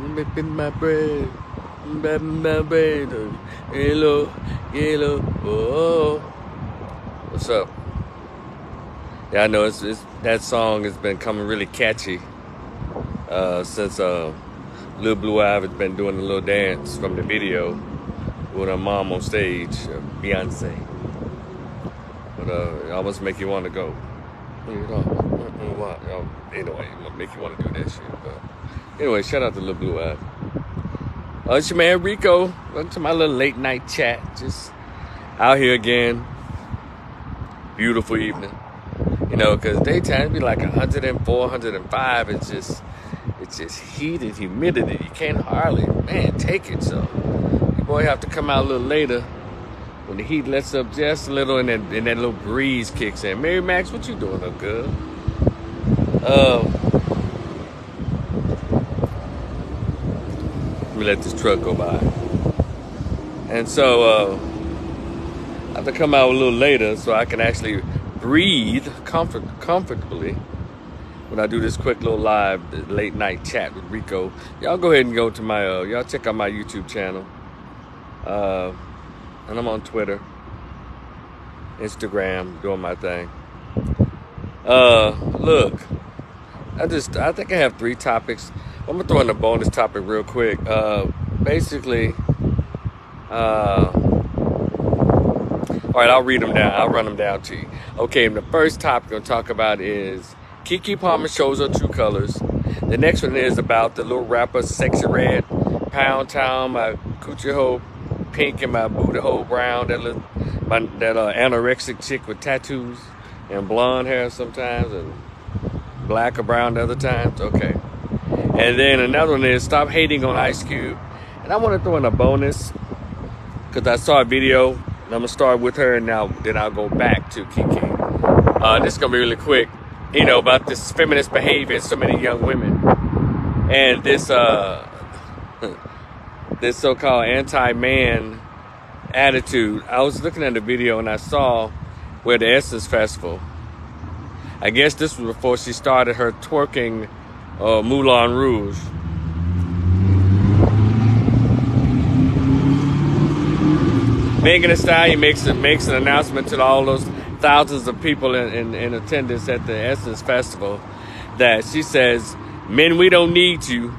Whipping my bread. My bread. Yellow, yellow. Oh. What's up? Yeah, I know it's that song has been coming really catchy since Lil Blue Ivy has been doing a little dance from the video with her mom on stage, Beyonce. But it almost make you want to go. You know, what? Anyway, it'll make you want to do that shit. But anyway, shout out to Lil Blue Ivy. It's your man Rico. Welcome to my little late night chat. Just out here again. Beautiful evening. You know, because daytime it be like 104, 105. It's just heat and humidity. You can't hardly, man, take it. So your boy have to come out a little later when the heat lets up just a little and that little breeze kicks in. Mary Max, what you doing up good? Let me let this truck go by. And so I have to come out a little later so I can actually breathe comfortably when I do this quick little live late night chat with Rico. Y'all go ahead and go to my y'all check out my YouTube channel, and I'm on Twitter, Instagram, doing my thing. Look, I think I have 3 topics. I'm gonna throw in a bonus topic real quick. Basically, all right, I'll read them down. I'll run them down to you. Okay, and the first topic I'm going to talk about is Keke Palmer shows her true colors. The next one is about the little rapper Sexy Red, Pound Town, my coochie hole pink and my booty hole brown. That anorexic chick with tattoos and blonde hair sometimes and black or brown other times. Okay. And then another one is Stop Hating on Ice Cube. And I want to throw in a bonus because I saw a video. I'm going to start with her and then I'll go back to Keke. This is going to be really quick, you know, about this feminist behavior in so many young women. And this this so-called anti-man attitude. I was looking at the video and I saw where the Essence Festival, I guess this was before she started her twerking Moulin Rouge. Megan Thee Stallion makes an announcement to all those thousands of people in attendance at the Essence Festival that she says, "Men, we don't need you.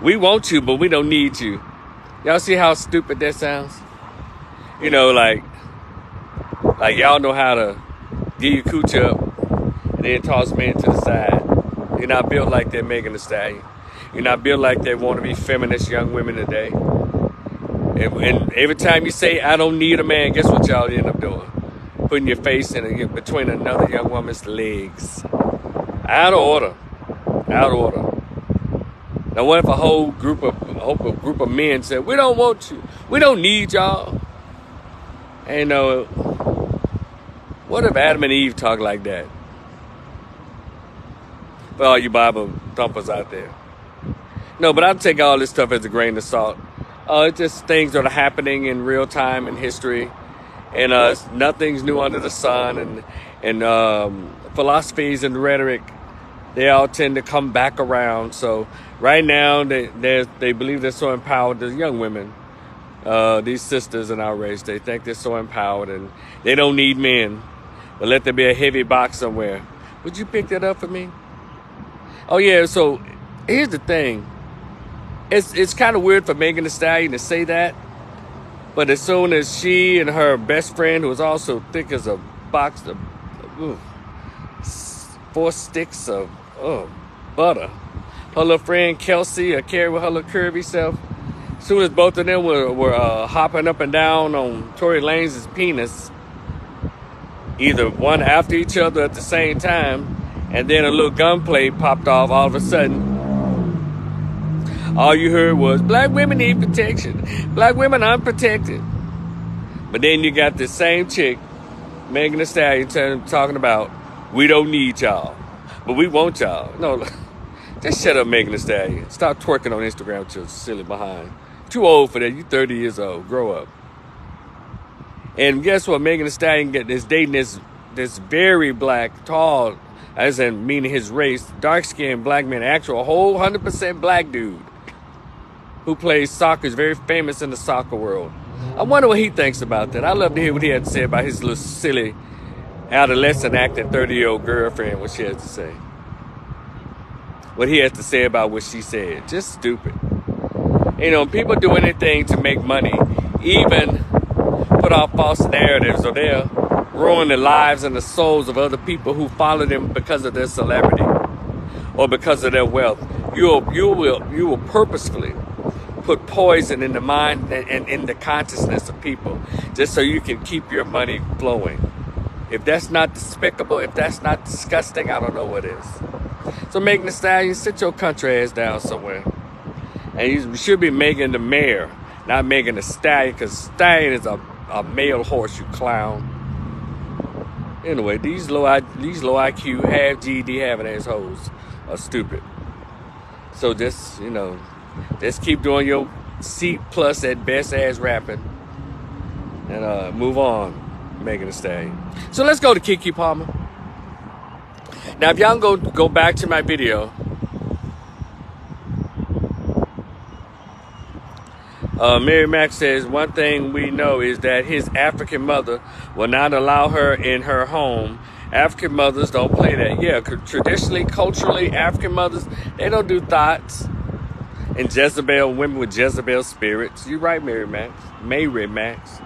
We want you, but we don't need you." Y'all see how stupid that sounds? You know, like y'all know how to get your cooch up and then toss men to the side. You're not built like that, Megan Thee Stallion. You're not built like that want to be feminist young women today. And every time you say, "I don't need a man," guess what y'all end up doing? Putting your face in between another young woman's legs. Out of order. Out of order. Now what if a whole group of men said, "We don't want you. We don't need y'all." And what if Adam and Eve talk like that? For all you Bible thumpers out there. No, but I take all this stuff as a grain of salt. It's just things that are happening in real time in history, and nothing's new under the sun. And philosophies and rhetoric, they all tend to come back around. So right now, they believe they're so empowered. The young women, these sisters in our race, they think they're so empowered and they don't need men. But let there be a heavy box somewhere. Would you pick that up for me? Oh yeah. So here's the thing. It's kind of weird for Megan Thee Stallion to say that, but as soon as she and her best friend, who was also thick as a box of 4 sticks of butter, her little friend Kelsey, or Carrie with her little curvy self, as soon as both of them were hopping up and down on Tory Lanez penis, either one after each other at the same time, and then a little gunplay popped off all of a sudden. All you heard was, "Black women need protection. Black women unprotected." But then you got this same chick, Megan Thee Stallion, talking about, "We don't need y'all, but we want y'all." No, just shut up, Megan Thee Stallion. Stop twerking on Instagram with your silly behind. Too old for that. You 30 years old. Grow up. And guess what? Megan Thee Stallion is dating this very black, tall, as in meaning his race, dark-skinned black man, actual whole 100% black dude who plays soccer, is very famous in the soccer world. I wonder what he thinks about that. I'd love to hear what he had to say about his little silly adolescent acting 30-year-old girlfriend, what she has to say. What he has to say about what she said. Just stupid. You know, people do anything to make money, even put out false narratives, or they'll ruin the lives and the souls of other people who follow them because of their celebrity or because of their wealth. You will purposefully put poison in the mind and in the consciousness of people just so you can keep your money flowing. If that's not despicable, if that's not disgusting, I don't know what is. So Megan Thee Stallion, sit your country ass down somewhere. And you should be Megan the Mayor, not Megan Thee Stallion, because Stallion is a male horse, you clown. Anyway, these low IQ, half GED having assholes are stupid. So just, you know, just keep doing your C+ at best ass rapping. And move on, Megan Thee Stallion. So let's go to Keke Palmer. Now, if y'all go back to my video, Mary Mack says, one thing we know is that his African mother will not allow her in her home. African mothers don't play that. Yeah, traditionally, culturally, African mothers, they don't do thoughts. And Jezebel, women with Jezebel spirits. You're right, Mary Mack. Mary Max.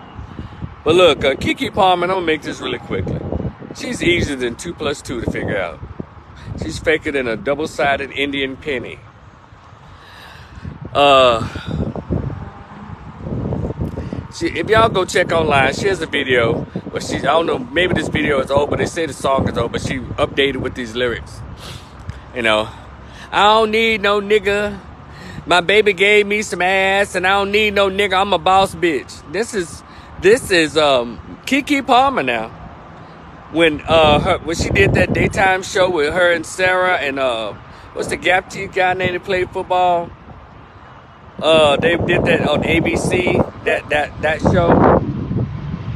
But look, Keke Palmer, I'm going to make this really quickly. She's easier than 2 + 2 to figure out. She's faker than a double-sided Indian penny. If y'all go check online, she has a video where I don't know, maybe this video is old, but they say the song is old, but she updated with these lyrics. You know, I don't need no nigga. My baby gave me some ass, and I don't need no nigga. I'm a boss bitch. This is Keke Palmer now. When she did that daytime show with her and Sarah and what's the gap teeth guy name that played football? They did that on ABC, that show.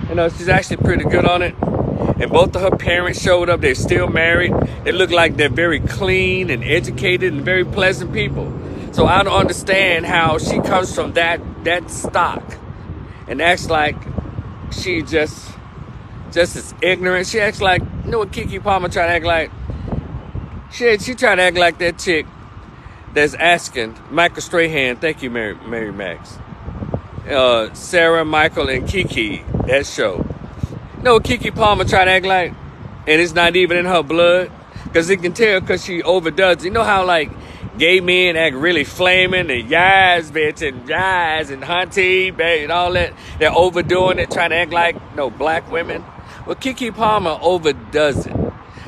You know, she's actually pretty good on it. And both of her parents showed up. They're still married. They look like they're very clean and educated and very pleasant people. So I don't understand how she comes from that stock and acts like she just as ignorant. She acts like, you know what Keke Palmer tried to act like? She tried to act like that chick that's asking Michael Strahan, thank you, Mary Max. Sarah, Michael, and Keke, that show. You know what Keke Palmer tried to act like? And it's not even in her blood. Because you can tell because she overdoes. You know how, like, gay men act really flaming and yas, bitch, and yas, and hunty, babe, and all that. They're overdoing it, trying to act like, black women. Well, Keke Palmer overdoes it.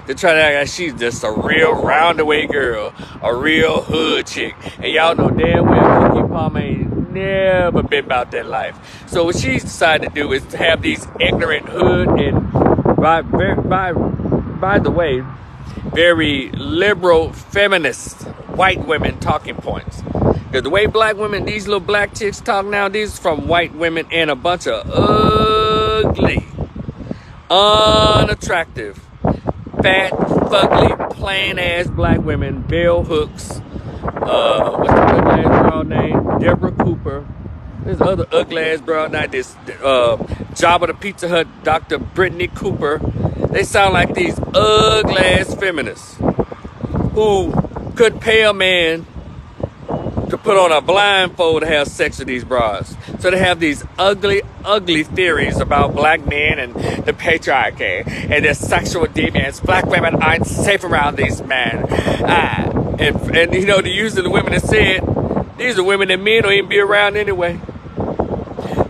To try to act like she's just a real roundaway girl, a real hood chick. And y'all know damn well Keke Palmer ain't never been about that life. So what she's decided to do is to have these ignorant hood and, by the way, very liberal feminist white women talking points. Because the way black women, these little black chicks talk now, these are from white women and a bunch of ugly, unattractive, fat, fugly, plain-ass black women, bell hooks, what's the ugly-ass girl name? Deborah Cooper. There's other ugly-ass girl now, this Jabba the Pizza Hut, Dr. Brittany Cooper. They sound like these ugly-ass feminists who could pay a man to put on a blindfold to have sex with these bras. So they have these ugly, ugly theories about black men and the patriarchy and their sexual deviance. Black women aren't safe around these men. And you know, the use of the women that said, these are women that men don't even be around anyway.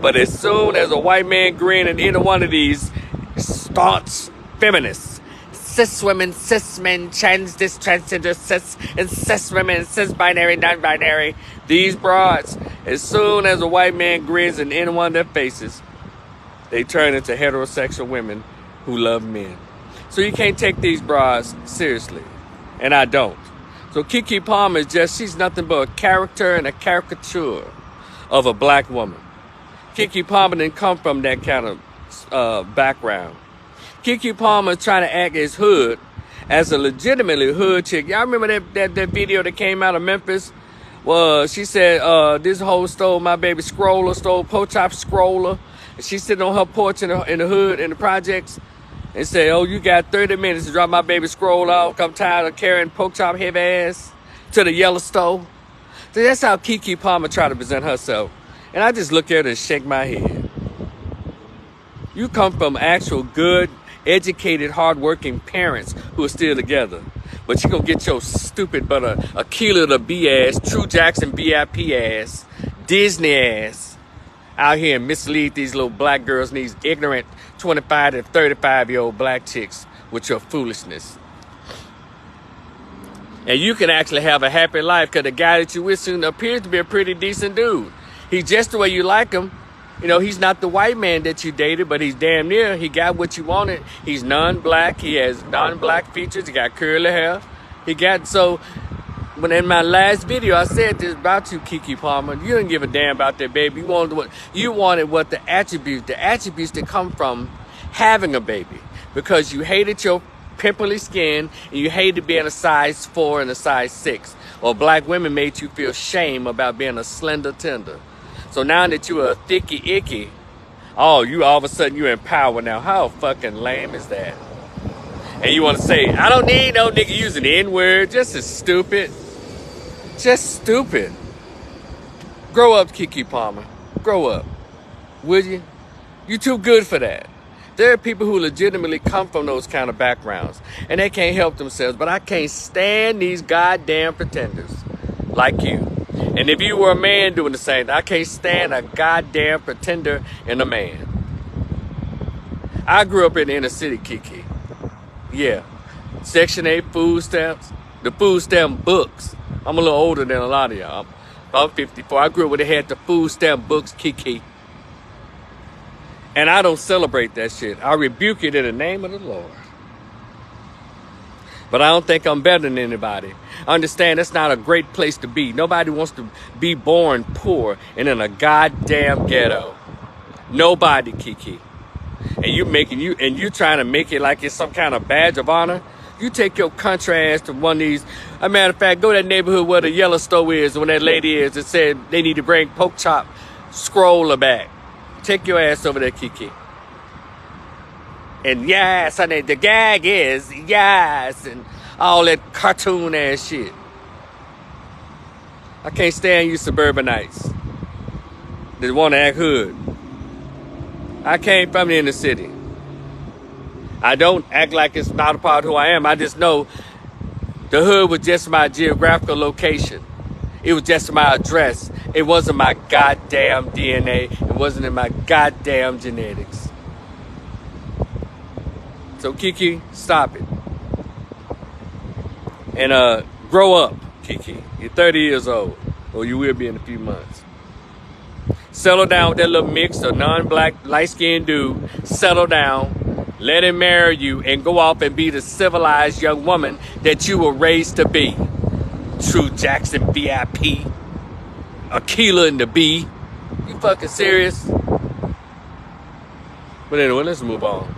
But as soon as a white man grin at either one of these staunch feminists, cis women, cis men, transgender, cis, and cis women, cis binary, non-binary, these broads, as soon as a white man grins in any one of their faces, they turn into heterosexual women who love men. So you can't take these broads seriously. And I don't. So Keke Palmer is she's nothing but a character and a caricature of a black woman. Keke Palmer didn't come from that kind of background. Keke Palmer is trying to act as hood as a legitimately hood chick. Y'all remember that video that came out of Memphis? Well, she said, this hoe stole my baby Scroller, stole Pork Chop Scroller. And she's sitting on her porch in the hood, in the projects, and said, oh, you got 30 minutes to drop my baby Scroller off. I'm tired of carrying Pork Chop heavy ass to the Yellowstone. So that's how Keke Palmer tried to present herself. And I just look at her and shake my head. You come from actual good, educated, hardworking parents who are still together. But you gonna get your stupid but a kilo the B ass, True Jackson BIP ass, Disney ass out here and mislead these little black girls and these ignorant 25 to 35-year-old black chicks with your foolishness. And you can actually have a happy life because the guy that you with soon appears to be a pretty decent dude. He's just the way you like him. You know, he's not the white man that you dated, but he's damn near. He got what you wanted. He's non-black. He has non-black features. He got curly hair. When in my last video, I said this about you, Keke Palmer. You didn't give a damn about that baby. You wanted what the attributes that come from having a baby. Because you hated your pimply skin and you hated being a size 4 and a size 6. Or black women made you feel shame about being a slender tender. So now that you are a thicky icky, oh, you all of a sudden you're in power now. How fucking lame is that? And you want to say, I don't need no nigga using the N-word. Just as stupid. Just stupid. Grow up, Keke Palmer. Grow up. Would you? You too good for that. There are people who legitimately come from those kind of backgrounds. And they can't help themselves. But I can't stand these goddamn pretenders like you. And if you were a man doing the same, I can't stand a goddamn pretender in a man. I grew up in the inner city, Keke. Yeah. Section 8 food stamps. The food stamp books. I'm a little older than a lot of y'all. I'm 54. I grew up where they had the food stamp books, Keke. And I don't celebrate that shit. I rebuke it in the name of the Lord. But I don't think I'm better than anybody. I understand that's not a great place to be. Nobody wants to be born poor and in a goddamn ghetto. Nobody, Keke. And you trying to make it like it's some kind of badge of honor. You take your country ass to one of these. As a matter of fact, go to that neighborhood where the Yellowstone is, when that lady is that said they need to bring Pork Chop Scroller back. Take your ass over there, Keke. And yes, honey, the gag is yes, and all that cartoon ass shit. I can't stand you suburbanites that want to act hood. I came from the inner city. I don't act like it's not a part of who I am. I just know the hood was just my geographical location. It was just my address. It wasn't my goddamn DNA. It wasn't in my goddamn genetics. So Keke, stop it. And grow up, Keke. You're 30 years old, or you will be in a few months. Settle down with that little mix of non-black, light-skinned dude. Settle down. Let him marry you and go off and be the civilized young woman that you were raised to be. True Jackson BIP. Aquila and the B. You fucking serious? But anyway, let's move on.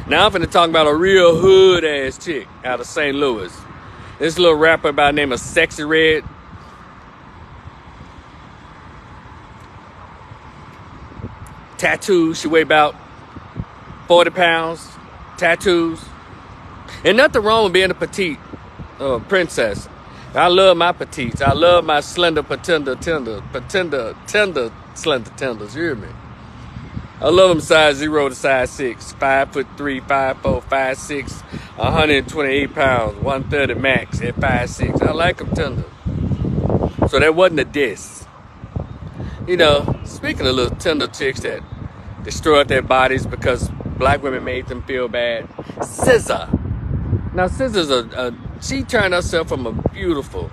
Now I'm finna talk about a real hood ass chick out of St. Louis. This little rapper by the name of Sexy Red. Tattoos. She weigh about 40 pounds. Tattoos. And nothing wrong with being a petite princess. I love my petites. I love my slender tender slender tenders. You hear me? I love them size 0 to size 6. 5'3", 5'4", 5'6", 128 pounds, 130 max at 5'6". I like them tender. So that wasn't a diss. You know, speaking of little tender chicks that destroyed their bodies because black women made them feel bad. SZA. Now SZA's she turned herself from a beautiful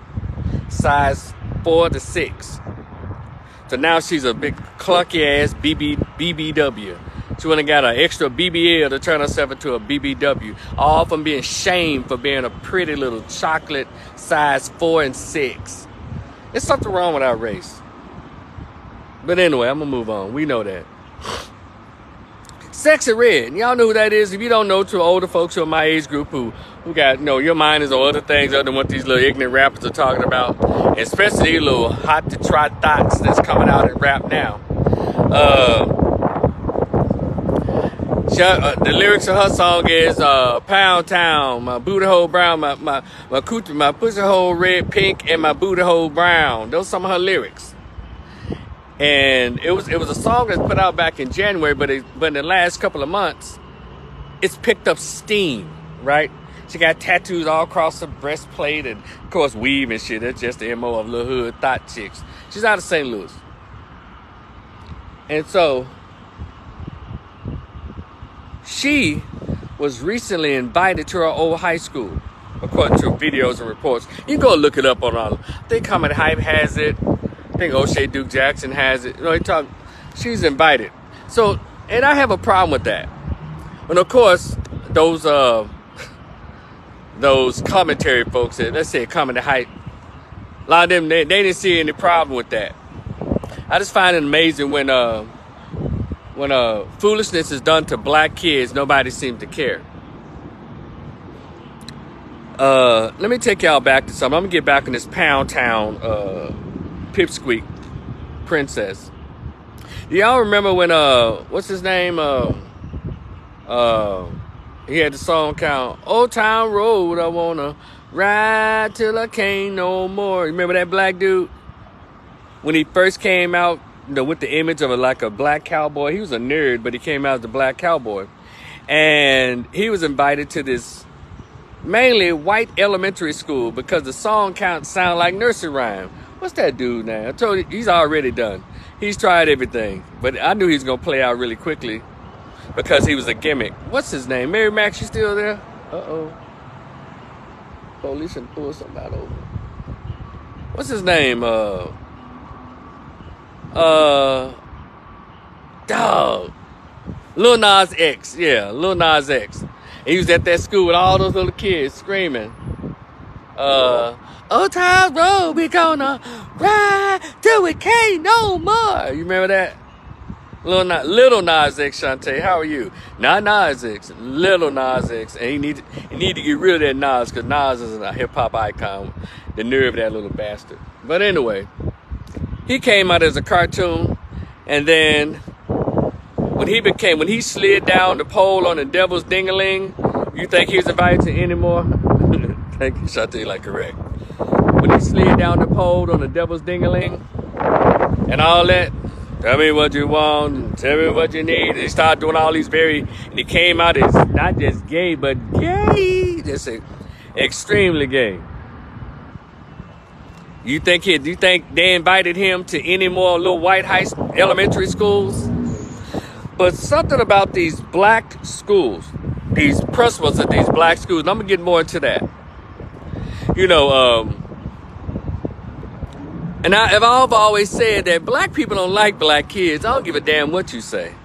size 4 to 6. So now she's a big clunky ass BBW. She went and got an extra BBL to turn herself into a BBW. All from being shamed for being a pretty little chocolate size 4 and 6. There's something wrong with our race. But anyway, I'm gonna move on. We know that. Sexy Red. Y'all know who that is. If you don't know, to older folks who are my age group who got, your mind is on other things other than what these little ignorant rappers are talking about. And especially these little hot to try thoughts that's coming out in rap now. The lyrics of her song is Pound Town, my booty hole brown, my pussy hole red, pink, and my booty hole brown. Those are some of her lyrics. And it was a song that's put out back in January, but in the last couple of months, it's picked up steam, right? She got tattoos all across her breastplate and, of course, weave and shit. That's just the MO of little hood thought chicks. She's out of St. Louis. And so she was recently invited to her old high school, according to videos and reports. You can go look it up on all. I think Comet Hype has it. I think O'Shea Duke Jackson has it. She's invited. So, and I have a problem with that. And of course, those commentary folks, let's say Comet Hype, a lot of them, they didn't see any problem with that. I just find it amazing when foolishness is done to black kids, nobody seems to care. Let me take y'all back to something. I'm gonna get back in this Pound Town Pipsqueak Princess. Do y'all remember when what's his name? He had the song count, Old Town Road, I wanna ride till I can't no more. Remember that black dude? When he first came out, with the image of a black cowboy. He was a nerd, but he came out as a black cowboy. And he was invited to this mainly white elementary school because the song sound like nursery rhyme. What's that dude now? I told you, he's already done. He's tried everything. But I knew he was going to play out really quickly because he was a gimmick. What's his name? Mary Max, you still there? Uh-oh. Police should pull something out over. What's his name? Dog. Lil Nas X. Yeah, Lil Nas X. And he was at that school with all those little kids screaming, Old Town Road, we gonna ride till we can't no more. You remember that? Little Nas X, Shantae, how are you? Not Nas X, Little Nas X. And he need to get rid of that Nas, because Nas is a hip-hop icon. The nerve of that little bastard. But anyway, he came out as a cartoon, and then when he slid down the pole on the Devil's Ding-a-ling, you think he was invited to any more? Thank you, Shantae, correct. When he slid down the pole on the Devil's Ding-a-ling and all that, tell me what you want, tell me what you need. They started doing all these and he came out as not just gay, but gay. Just extremely gay. Do you think they invited him to any more little white elementary schools? But something about these black schools, these principals at these black schools, and I'm gonna get more into that. And I've always said that black people don't like black kids. I don't give a damn what you say.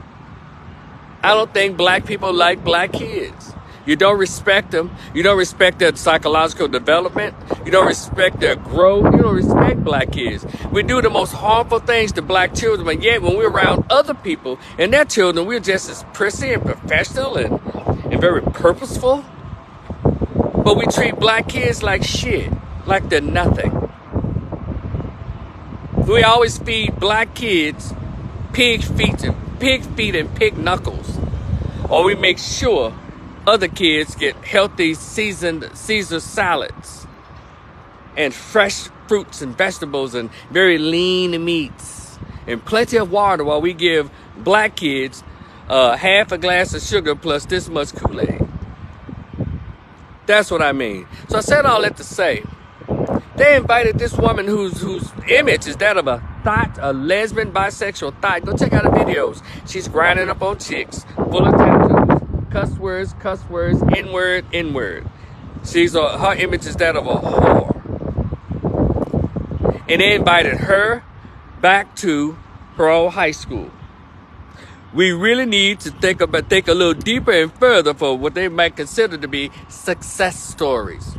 I don't think black people like black kids. You don't respect them. You don't respect their psychological development. You don't respect their growth. You don't respect black kids. We do the most harmful things to black children, but yet when we're around other people and their children, we're just as prissy and professional and very purposeful. But we treat black kids like shit, like they're nothing. We always feed black kids pig feet and pig knuckles. Or we make sure other kids get healthy seasoned Caesar salads and fresh fruits and vegetables and very lean meats and plenty of water, while we give black kids half a glass of sugar plus this much Kool-Aid. That's what I mean. So I said all that to say, they invited this woman whose image is that of a thought, a lesbian, bisexual thought. Go check out the videos. She's grinding up on chicks, full of tattoos, cuss words, N-word. Her image is that of a whore. And they invited her back to her old high school. We really need to think a little deeper and further for what they might consider to be success stories.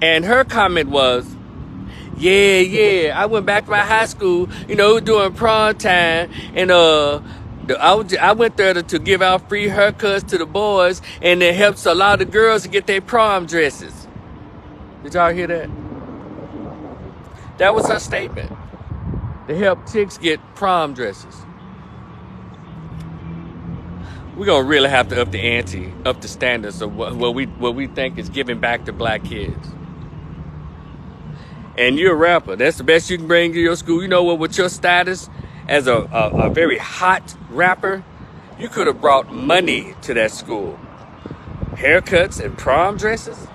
And her comment was, yeah, I went back to my high school, doing prom time, and I went there to give out free haircuts to the boys, and it helps a lot of girls to get their prom dresses. Did y'all hear that? That was her statement. To help chicks get prom dresses. We're gonna really have to up the ante, up the standards of what we think is giving back to black kids. And you're a rapper. That's the best you can bring to your school. You know what? With your status as a very hot rapper, you could have brought money to that school. Haircuts and prom dresses.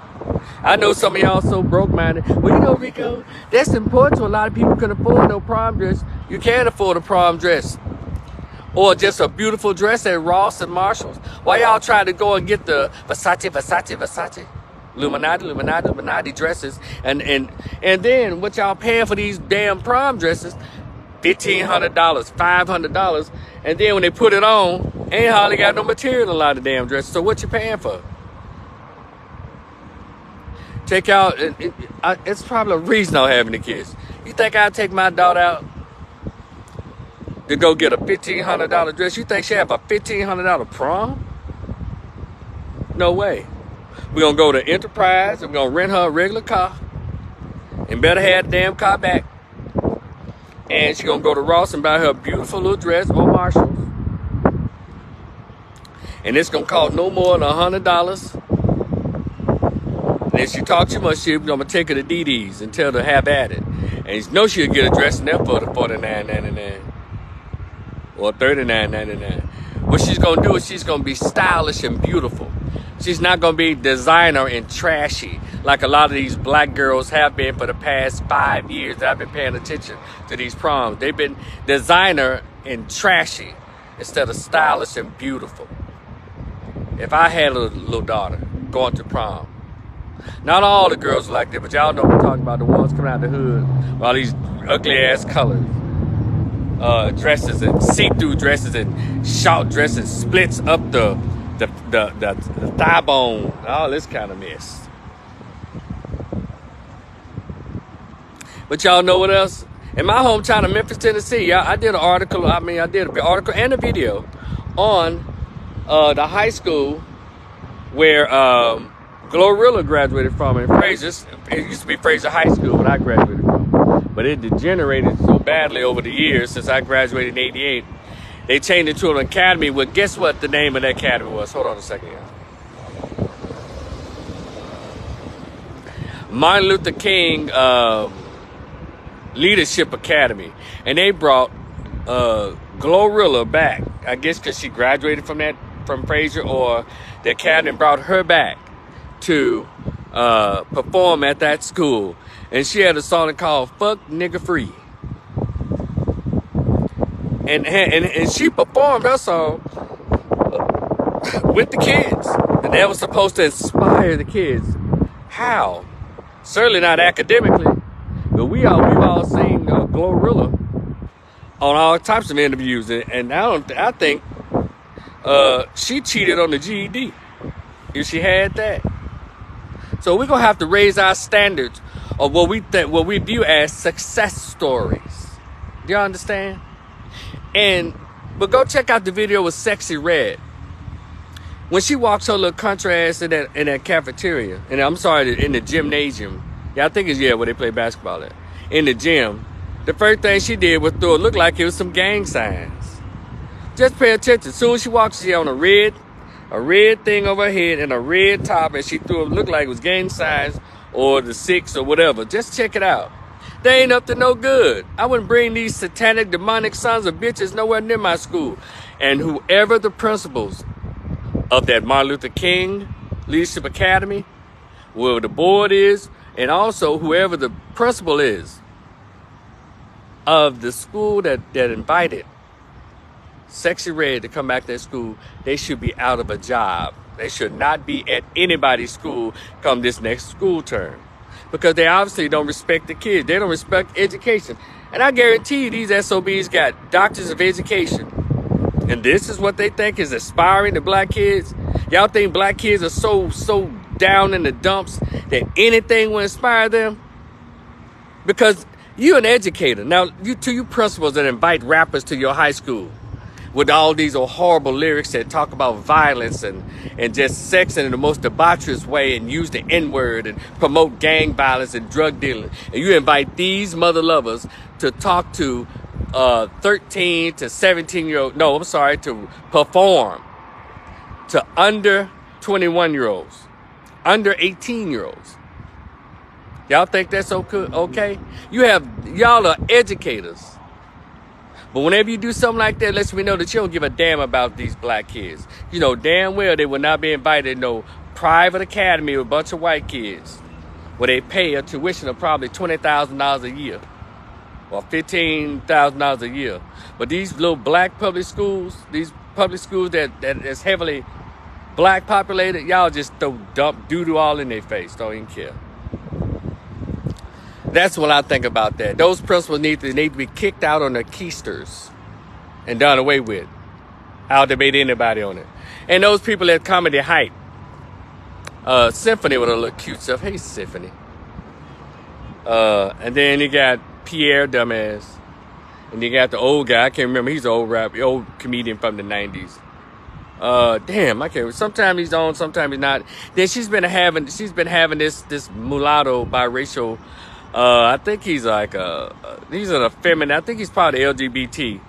I know some of y'all so broke-minded. Well, you know, Rico, that's important to a lot of people who can afford no prom dress. You can't afford a prom dress. Or just a beautiful dress at Ross and Marshalls. Why y'all trying to go and get the Versace, Illuminati dresses, and then what y'all paying for these damn prom dresses? $1,500, $500, and then when they put it on, ain't hardly got no material in a lot of damn dresses. So what you paying for? Take out, it's probably a reason I'm having the kids. You think I'd take my daughter out to go get a $1,500 dress? You think she have a $1,500 prom? No way. We're going to go to Enterprise, and we're going to rent her a regular car, and better have the damn car back. And she's going to go to Ross and buy her a beautiful little dress or Marshalls. And it's going to cost no more than $100. And if she talks too much shit, I'm going to take her to DD's and tell her to have at it. And you know she'll get a dress in there for the $49.99 or $39.99. What she's going to do is she's going to be stylish and beautiful. She's not going to be designer and trashy like a lot of these black girls have been for the past 5 years that I've been paying attention to these proms. They've been designer and trashy instead of stylish and beautiful. If I had a little daughter going to prom, not all the girls are like that, but y'all know I'm talking about, the ones coming out the hood with all these ugly ass colors. Dresses and see-through dresses and short dresses, splits up the thigh bone, all this kind of mess. But y'all know what else? In my hometown of Memphis, Tennessee, I did an article. I did an article and a video on the high school where Glorilla graduated from in Fraser. It used to be Fraser High School when I graduated from, but it degenerated so badly over the years since I graduated in '88. They changed it to an academy. Well, guess what the name of that academy was? Hold on a second here. Martin Luther King Leadership Academy. And they brought Glorilla back. I guess because she graduated from Fraser, or the academy brought her back to perform at that school. And she had a song called Fuck Nigga Free. And she performed her song with the kids. And that was supposed to inspire the kids. How? Certainly not academically. But we've all seen Glorilla on all types of interviews. And I think she cheated on the GED if she had that. So we're going to have to raise our standards of what we view as success stories. Do you understand? But go check out the video with Sexy Red. When she walks her little country ass in that cafeteria, and I'm sorry, in the gymnasium. Yeah, I think it's where they play basketball at. In the gym, the first thing she did was throw it looked like it was some gang signs. Just pay attention. As soon as she walks, she on a red thing over her head and a red top, and she threw it looked like it was gang signs or the 6 or whatever. Just check it out. They ain't up to no good. I wouldn't bring these satanic, demonic sons of bitches nowhere near my school. And whoever the principals of that Martin Luther King Leadership Academy, whoever the board is, and also whoever the principal is of the school that invited Sexy Red to come back to that school, they should be out of a job. They should not be at anybody's school come this next school term. Because they obviously don't respect the kids. They don't respect education. And I guarantee you these SOBs got doctors of education. And this is what they think is aspiring to black kids. Y'all think black kids are so down in the dumps that anything will inspire them? Because you're an educator. Now, you principals that invite rappers to your high school, with all these horrible lyrics that talk about violence and just sex in the most debaucherous way and use the N-word and promote gang violence and drug dealing. And you invite these mother lovers to talk to 13 to 17-year-old, no, I'm sorry, to perform to under 21-year-olds, under 18-year-olds. Y'all think that's okay? Y'all are educators. But whenever you do something like that, lets me know that you don't give a damn about these black kids. You know damn well they will not be invited to no private academy with a bunch of white kids where they pay a tuition of probably $20,000 a year or $15,000 a year. But these little black public schools, that is heavily black populated, y'all just dump doo-doo all in their face. Don't even care. That's what I think about that. Those principals need to be kicked out on their keisters and done away with. I'll debate anybody on it. And those people at Comedy Hype. Symphony with a little cute stuff. Hey, Symphony. And then you got Pierre Dumbass. And you got the old guy. I can't remember. He's an old comedian from the 90s. Damn, I can't. Sometimes he's on, sometimes he's not. Then she's been having this mulatto biracial. I think he's like he's an effeminate. I think he's probably LGBT.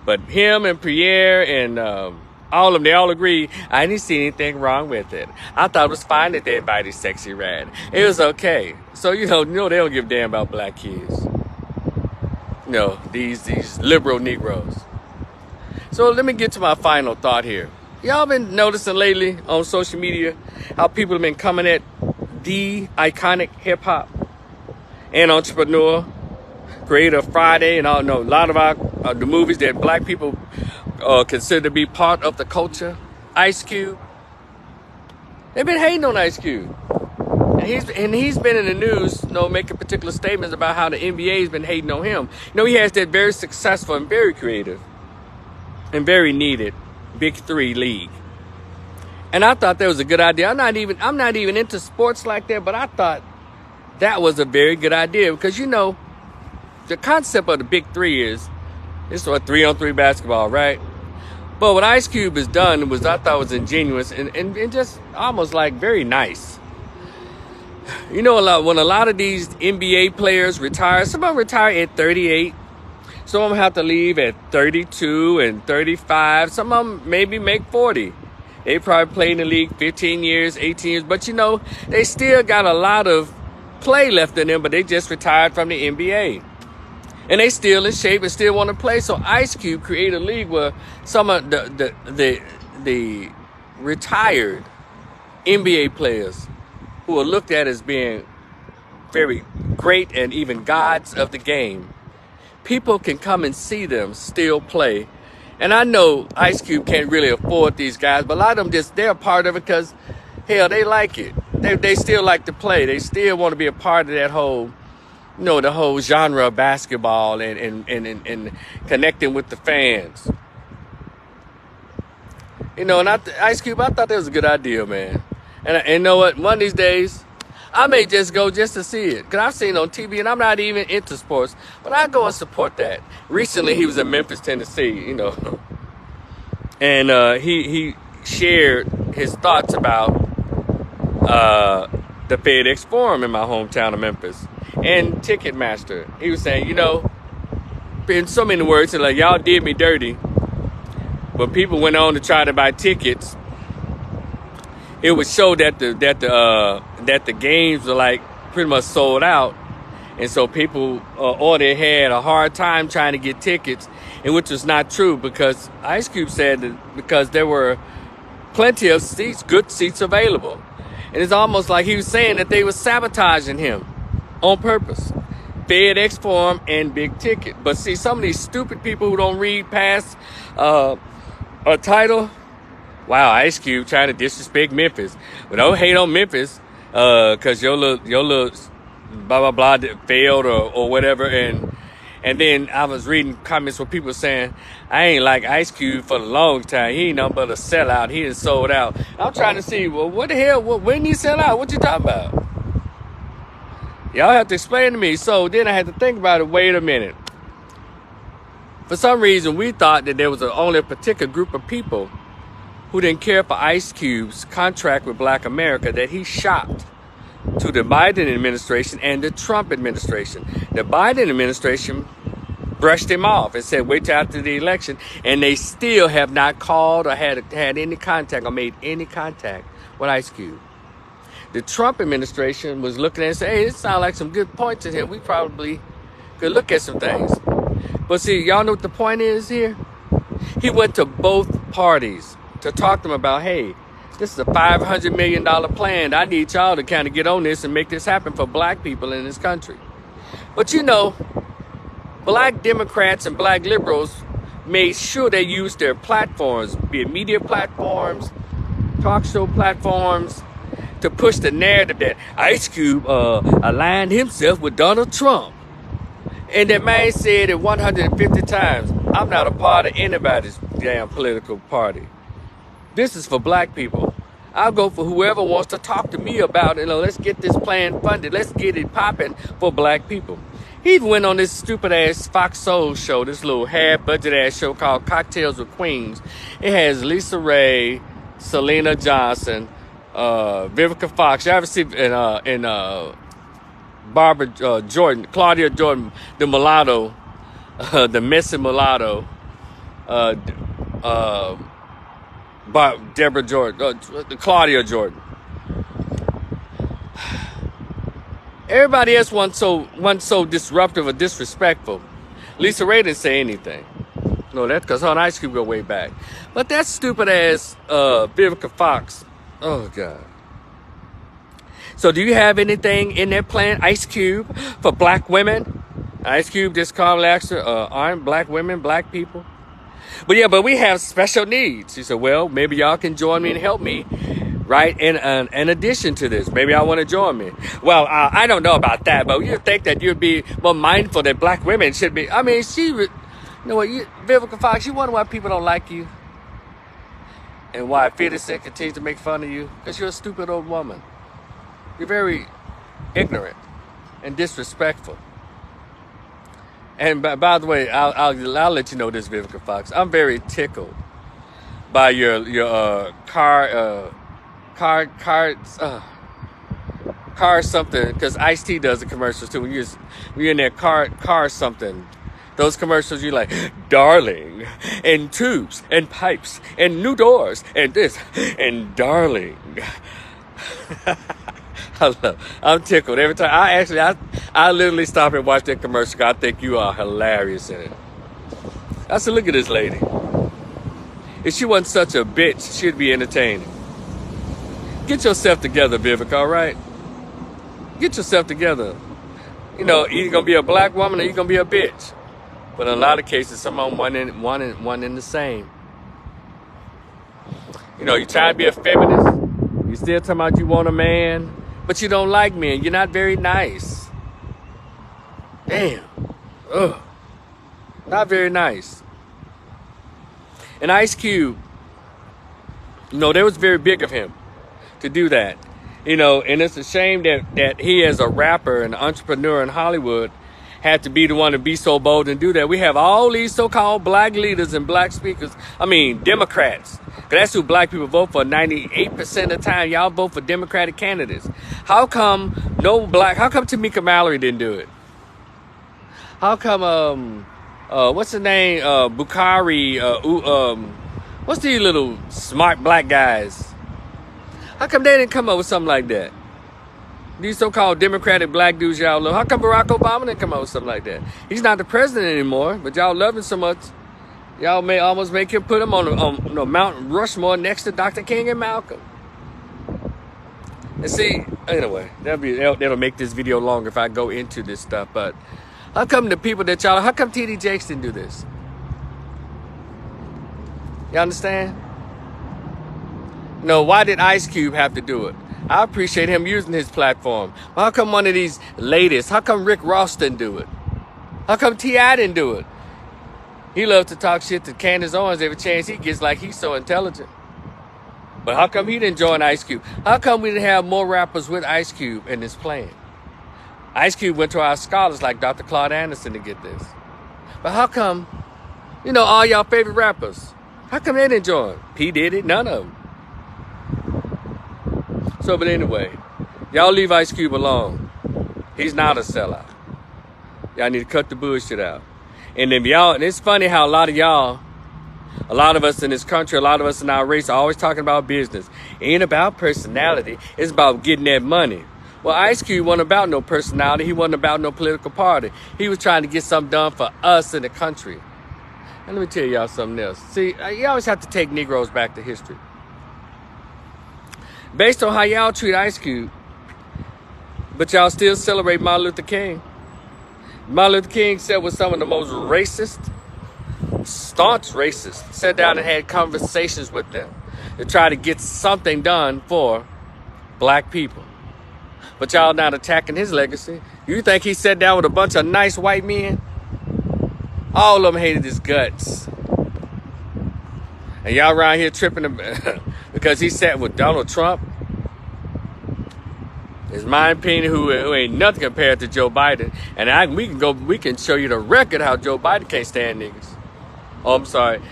But him and Pierre and all of them, they all agree. I didn't see anything wrong with it. I thought it was fine that they invited Sexy Red. It was okay. So you know they don't give a damn about black kids. You know, these liberal Negroes. So let me get to my final thought here. Y'all been noticing lately on social media how people have been coming at the iconic hip hop and entrepreneur, Creator Friday, and all know a lot of the movies that black people consider to be part of the culture. Ice Cube. They've been hating on Ice Cube. And he's been in the news, making particular statements about how the NBA has been hating on him. He has that very successful and very creative and very needed Big Three league. And I thought that was a good idea. I'm not even into sports like that, but I thought that was a very good idea because the concept of the Big Three is it's what 3-on-3 basketball, right? But what Ice Cube has done I thought was ingenious and just almost like very nice. When a lot of these NBA players retire, some of them retire at 38. Some of them have to leave at 32 and 35. Some of them maybe make 40. They probably played in the league 15 years, 18 years. But, they still got a lot of play left in them, but they just retired from the NBA. And they still in shape and still want to play. So Ice Cube created a league where some of the retired NBA players who are looked at as being very great and even gods of the game, people can come and see them still play. And I know Ice Cube can't really afford these guys, but a lot of them they're a part of it because, hell, they like it. They still like to play. They still want to be a part of that whole, the whole genre of basketball and connecting with the fans. And Ice Cube, I thought that was a good idea, man. And you know what? One of these days, I may just go just to see it. Because I've seen it on TV, and I'm not even into sports. But I go and support that. Recently, he was in Memphis, Tennessee, And he shared his thoughts about the FedEx Forum in my hometown of Memphis. And Ticketmaster. He was saying, in so many words, like, y'all did me dirty. But people went on to try to buy tickets. It would show that the games were like pretty much sold out, and so people or they had a hard time trying to get tickets, and which was not true because Ice Cube said that because there were plenty of seats, good seats available, and it's almost like he was saying that they were sabotaging him on purpose. FedEx Forum and Big Ticket, but see some of these stupid people who don't read past a title. Wow, Ice Cube trying to disrespect Memphis. But don't hate on Memphis because your little blah, blah, blah failed or whatever. And then I was reading comments where people saying, I ain't like Ice Cube for a long time. He ain't nothing but a sellout. He done sold out. I'm trying to see, well, what the hell? When you sell out? What you talking about? Y'all have to explain to me. So then I had to think about it. Wait a minute. For some reason, we thought that there was only a particular group of people who didn't care for Ice Cube's contract with Black America that he shopped to the Biden administration and the Trump administration. The Biden administration brushed him off and said, wait till after the election. And they still have not called or had any contact or made any contact with Ice Cube. The Trump administration was looking at it and saying, hey, this sounds like some good points in here. We probably could look at some things. But see, y'all know what the point is here? He went to both parties to talk to them about, hey, this is a $500 million plan. I need y'all to kind of get on this and make this happen for black people in this country. But you know, black Democrats and black liberals made sure they used their platforms, be it media platforms, talk show platforms, to push the narrative that Ice Cube aligned himself with Donald Trump. And that man said it 150 times, I'm not a part of anybody's damn political party. This is for black people. I'll go for whoever wants to talk to me about it. Let's get this plan funded. Let's get it popping for black people. He even went on this stupid ass Fox Soul show, this little half budget ass show called Cocktails with Queens. It has Lisa Ray, Selena Johnson, Vivica Fox. You ever see and Barbara Jordan, Claudia Jordan, the mulatto, the messy mulatto, Deborah Jordan, Claudia Jordan. Everybody else wasn't so disruptive or disrespectful. Lisa Ray didn't say anything. No, that's because her and Ice Cube go way back. But that stupid ass Vivica Fox. Oh God. So do you have anything in that plan, Ice Cube, for black women? Ice Cube just called Laxter, aren't black women black people? But yeah, but we have special needs. He said, well, maybe y'all can join me and help me, right? In addition to this, maybe y'all want to join me. Well, I don't know about that, but you think that you'd be more mindful that black women should be. I mean, you know what, Vivica Fox, you wonder why people don't like you? And why 50 Cent continues to make fun of you? Because you're a stupid old woman. You're very ignorant and disrespectful. And by the way, I'll let you know this, Vivica Fox. I'm very tickled by your car something, because Ice-T does the commercials too. When you're in that car something, those commercials, you're like, darling, and tubes and pipes and new doors and this and darling. I'm tickled every time. I literally stop and watch that commercial. I think you are hilarious in it. I said, look at this lady. If she wasn't such a bitch, she'd be entertaining. Get yourself together, Vivica, all right? Get yourself together. You know, you're going to be a black woman or you're going to be a bitch. But in a lot of cases, someone one in the same. You know, you try to be a feminist. You still talking about you want a man, but you don't like men. You're not very nice. Damn. Ugh. Not very nice. And Ice Cube, you know, that was very big of him to do that. You know, and it's a shame that he, as a rapper and entrepreneur in Hollywood, had to be the one to be so bold and do that. We have all these so-called black leaders and black speakers. I mean, Democrats. That's who black people vote for. 98% of the time, y'all vote for Democratic candidates. How come Tamika Mallory didn't do it? How come, what's the name? Bukhari, what's these little smart black guys? How come they didn't come up with something like that? These so-called Democratic black dudes y'all love. How come Barack Obama didn't come up with something like that? He's not the president anymore, but y'all love him so much. Y'all may almost make him put him on Mount Rushmore next to Dr. King and Malcolm. And see, anyway, that'll make this video longer if I go into this stuff. But how come the people that how come TD Jakes didn't do this? You understand? No, why did Ice Cube have to do it? I appreciate him using his platform. Well, how come one of these ladies, how come Rick Ross didn't do it? How come T.I. didn't do it? He loves to talk shit to Candace Owens every chance he gets, like he's so intelligent. But how come he didn't join Ice Cube? How come we didn't have more rappers with Ice Cube in this plan? Ice Cube went to our scholars like Dr. Claude Anderson to get this. But how come You know, all y'all favorite rappers. How come they didn't join? P. Diddy? None of them. So, but anyway, y'all leave Ice Cube alone. He's not a sellout. Y'all need to cut the bullshit out. And if y'all, and it's funny how a lot of us in this country, a lot of us in our race are always talking about business. It ain't about personality. It's about getting that money. Well, Ice Cube wasn't about no personality. He wasn't about no political party. He was trying to get something done for us in the country. And let me tell y'all something else. See, you always have to take Negroes back to history. Based on how y'all treat Ice Cube, but y'all still celebrate Martin Luther King. Martin Luther King said was some of the most racist, staunch racists, sat down and had conversations with them to try to get something done for black people. But y'all not attacking his legacy. You think he sat down with a bunch of nice white men? All of them hated his guts. And y'all around here tripping because he sat with Donald Trump. It's my opinion, who ain't nothing compared to Joe Biden. And we can show you the record how Joe Biden can't stand niggas. Oh, I'm sorry.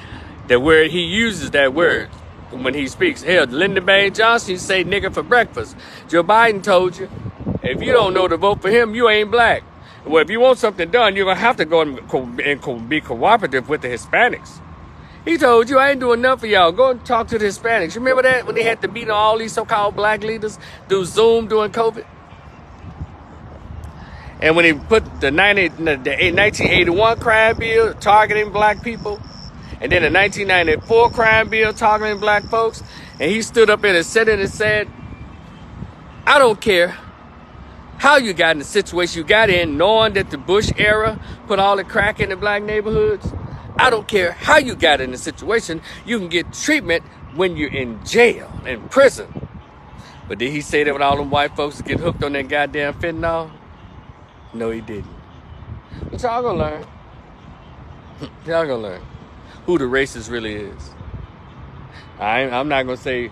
The word he uses, that word when he speaks. Hell, Lyndon B. Johnson used to say nigga for breakfast. Joe Biden told you, if you don't know to vote for him, you ain't black. Well, if you want something done, you're going to have to go and be cooperative with the Hispanics. He told you, I ain't doing nothing for y'all. Go and talk to the Hispanics. You remember that when they had to meet all these so-called black leaders through Zoom during COVID? And when he put the 1981 crime bill targeting black people, and then the 1994 crime bill targeting black folks, and he stood up in the Senate and said, I don't care how you got in the situation you got in, knowing that the Bush era put all the crack in the black neighborhoods. I don't care how you got in the situation. You can get treatment when you're in jail, in prison. But did he say that when all them white folks get hooked on that goddamn fentanyl? No, he didn't. But y'all gonna learn. Y'all gonna learn who the racist really is. I'm not gonna say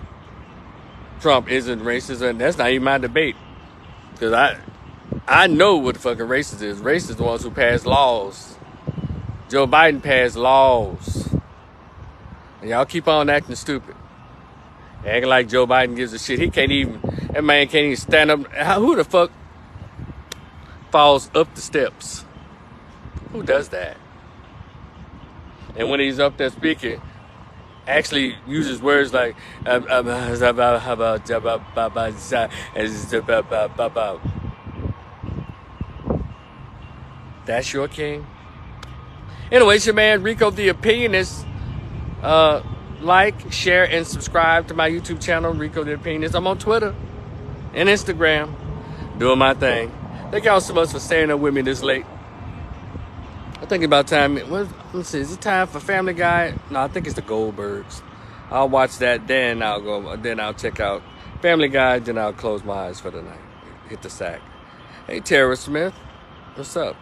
Trump isn't racist, and that's not even my debate. Because I know what the fucking racist is. Racists are the ones who pass laws. Joe Biden passed laws. And y'all keep on acting stupid. Acting like Joe Biden gives a shit. That man can't even stand up. Who the fuck falls up the steps? Who does that? And when he's up there speaking, actually uses words like that's your king. Anyway, it's your man Rico the Opinionist. Like, share, and subscribe to my YouTube channel, Rico the Opinionist. I'm on Twitter and Instagram, doing my thing. Thank y'all so much for staying up with me this late. I think about time. Let's see, is it time for Family Guy? No, I think it's the Goldbergs. I'll watch that, then I'll check out Family Guy, then I'll close my eyes for the night. Hit the sack. Hey, Tara Smith, what's up?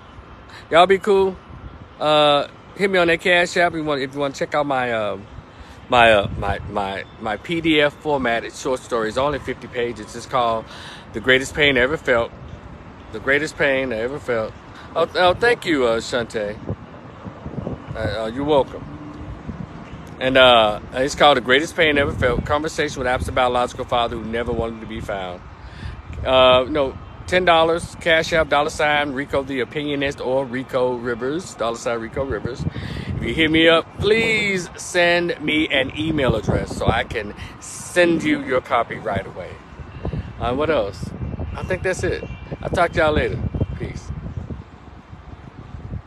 Y'all be cool. Hit me on that Cash App if you want to check out my PDF formatted short stories, only 50 pages. It's called The Greatest Pain I Ever Felt. The Greatest Pain I Ever Felt. Oh, thank you, Shante. You're welcome. And it's called The Greatest Pain I Ever Felt, Conversation with Absent Biological Father Who Never Wanted to Be Found. $10, Cash App, $ Rico the Opinionist, or Rico Rivers, $ Rico Rivers. If you hit me up, please send me an email address so I can send you your copy right away. What else? I think that's it. I'll talk to y'all later.